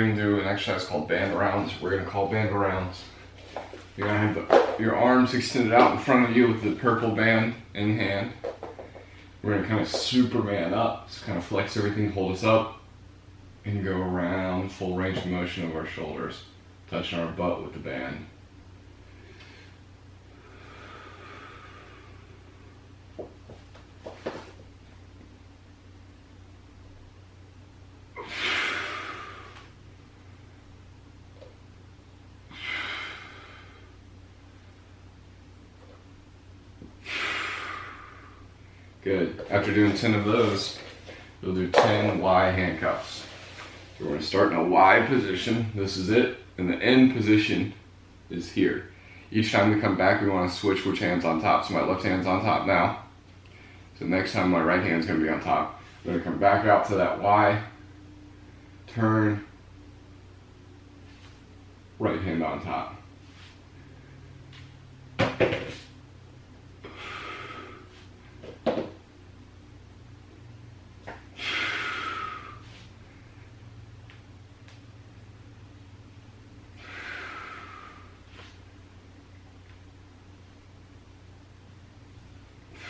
We're going to do an exercise called band arounds. We're going to call band arounds. You're going to have your arms extended out in front of you with the purple band in hand. We're going to kind of Superman up, so kind of flex everything, hold us up, and go around full range of motion over our shoulders, touching our butt with the band. Good. After doing 10 of those, you'll do 10 Y handcuffs. So we're going to start in a Y position. This is it. And the end position is here. Each time we come back, we want to switch which hand's on top. So my left hand's on top now. So next time my right hand's going to be on top. I'm going to come back out to that Y, turn, right hand on top.